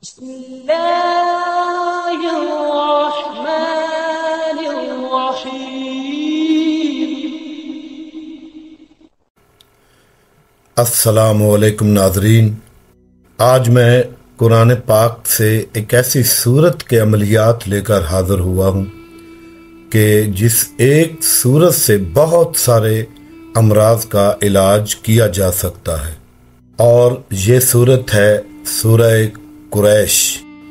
بسم الله الرحمن الرحيم. السلام علیکم ناظرین، آج میں قرآن پاک سے ایک ایسی صورت کے عملیات لے کر حاضر ہوا ہوں کہ جس ایک صورت سے بہت سارے امراض کا علاج کیا جا سکتا ہے، اور یہ صورت ہے سورہ قریش.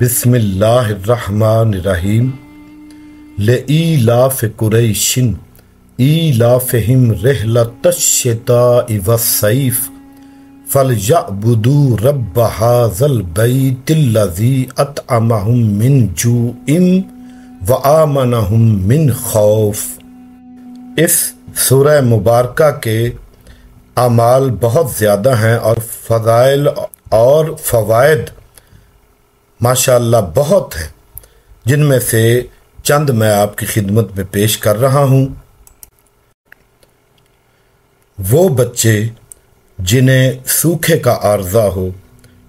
بسم اللہ الرحمن الرحیم. لإیلاف قریش ایلافہم رحلۃ الشتاء والصیف فلیعبدوا رب ھذا البیت الذی اطعمہم من جوع وآمنہم من خوف. اس سورہ مبارکہ کے اعمال بہت زیادہ ہیں اور فضائل اور فوائد ماشاءاللہ بہت ہیں، جن میں سے چند میں آپ کی خدمت میں پیش کر رہا ہوں. وہ بچے جنہیں سوکھے کا عارضہ ہو،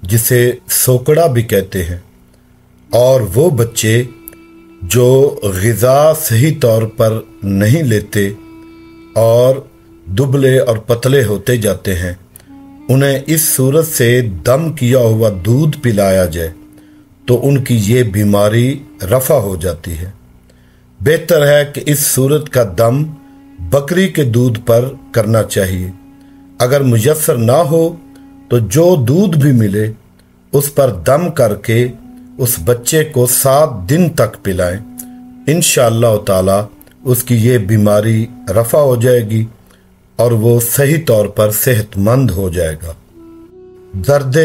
جسے سوکڑا بھی کہتے ہیں، اور وہ بچے جو غذا صحیح طور پر نہیں لیتے اور دبلے اور پتلے ہوتے جاتے ہیں، انہیں اس صورت سے دم کیا ہوا دودھ پلایا جائے تو ان کی یہ بیماری رفع ہو جاتی ہے. بہتر ہے کہ اس صورت کا دم بکری کے دودھ پر کرنا چاہیے. اگر میسر نہ ہو تو جو دودھ بھی ملے اس پر دم کر کے اس بچے کو 7 دن تک پلائیں. انشاءاللہ تعالی اس کی یہ بیماری رفع ہو جائے گی اور وہ صحیح طور پر صحت مند ہو جائے گا. درد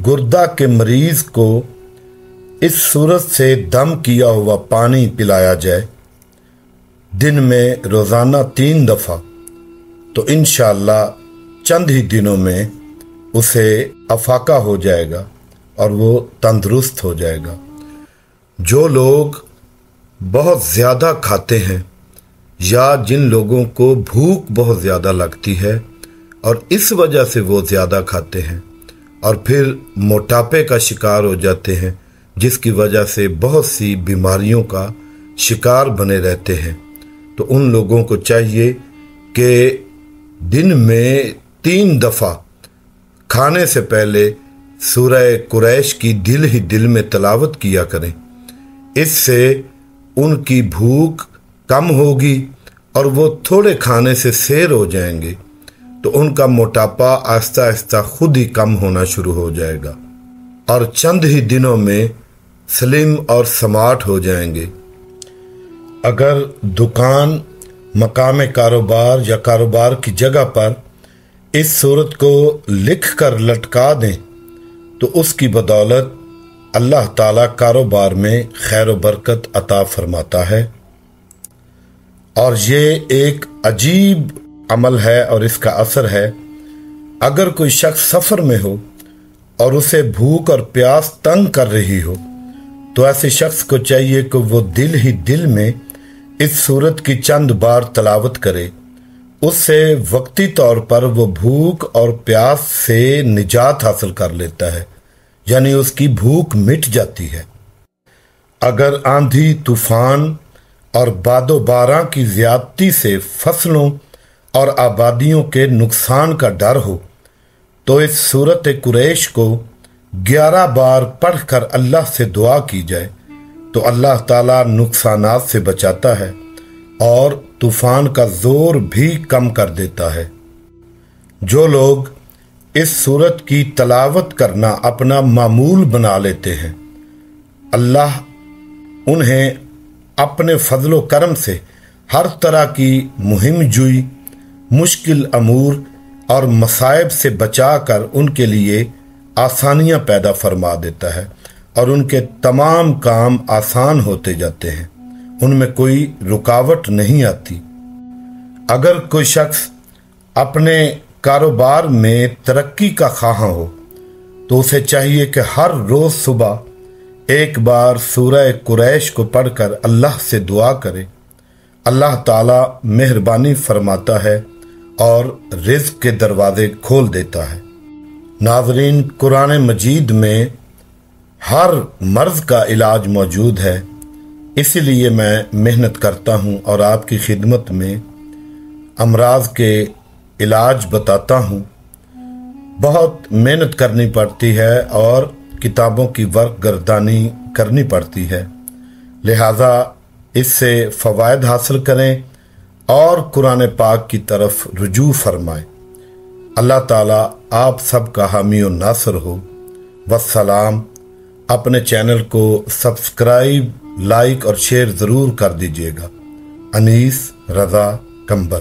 گردہ کے مریض کو اس صورت سے دم کیا ہوا پانی پلایا جائے دن میں روزانہ 3 دفعہ، تو انشاءاللہ چند ہی دنوں میں اسے افاقہ ہو جائے گا اور وہ تندرست ہو جائے گا. جو لوگ بہت زیادہ کھاتے ہیں یا جن لوگوں کو بھوک بہت زیادہ لگتی ہے اور اس وجہ سے وہ زیادہ کھاتے ہیں اور پھر موٹاپے کا شکار ہو جاتے ہیں، جس کی وجہ سے بہت سی بیماریوں کا شکار بنے رہتے ہیں، تو ان لوگوں کو چاہیے کہ دن میں 3 دفعہ کھانے سے پہلے سورہ قریش کی دل ہی دل میں تلاوت کیا کریں. اس سے ان کی بھوک کم ہوگی اور وہ تھوڑے کھانے سے سیر ہو جائیں گے، تو ان کا موٹاپا آہستہ آہستہ خود ہی کم ہونا شروع ہو جائے گا اور چند ہی دنوں میں سلیم اور سمارٹ ہو جائیں گے. اگر دکان، مقام کاروبار یا کاروبار کی جگہ پر اس صورت کو لکھ کر لٹکا دیں تو اس کی بدولت اللہ تعالیٰ کاروبار میں خیر و برکت عطا فرماتا ہے. اور یہ ایک عجیب عمل ہے اور اس کا اثر ہے. اگر کوئی شخص سفر میں ہو اور اسے بھوک اور پیاس تنگ کر رہی ہو تو ایسے شخص کو چاہیے کہ وہ دل ہی دل میں اس صورت کی چند بار تلاوت کرے. اس سے وقتی طور پر وہ بھوک اور پیاس سے نجات حاصل کر لیتا ہے، یعنی اس کی بھوک مٹ جاتی ہے. اگر آندھی، طوفان اور باد و باراں کی زیادتی سے فصلوں اور آبادیوں کے نقصان کا ڈر ہو تو اس سورۃ قریش کو 11 بار پڑھ کر اللہ سے دعا کی جائے تو اللہ تعالیٰ نقصانات سے بچاتا ہے اور طوفان کا زور بھی کم کر دیتا ہے. جو لوگ اس سورت کی تلاوت کرنا اپنا معمول بنا لیتے ہیں، اللہ انہیں اپنے فضل و کرم سے ہر طرح کی مہم جوئی، مشکل امور اور مصائب سے بچا کر ان کے لیے آسانیاں پیدا فرما دیتا ہے اور ان کے تمام کام آسان ہوتے جاتے ہیں، ان میں کوئی رکاوٹ نہیں آتی. اگر کوئی شخص اپنے کاروبار میں ترقی کا خواہاں ہو تو اسے چاہیے کہ ہر روز صبح ایک بار سورہ قریش کو پڑھ کر اللہ سے دعا کرے. اللہ تعالیٰ مہربانی فرماتا ہے اور رزق کے دروازے کھول دیتا ہے. ناظرین، قرآن مجید میں ہر مرض کا علاج موجود ہے، اسی لیے میں محنت کرتا ہوں اور آپ کی خدمت میں امراض کے علاج بتاتا ہوں۔ بہت محنت کرنی پڑتی ہے اور کتابوں کی ورق گردانی کرنی پڑتی ہے، لہذا اس سے فوائد حاصل کریں اور قرآن پاک کی طرف رجوع فرمائیں۔ اللہ تعالیٰ آپ سب کا حامی و ناصر ہو۔ والسلام۔ اپنے چینل کو سبسکرائب، لائک اور شیئر ضرور کر دیجیے گا۔ انیس رضا کمبر۔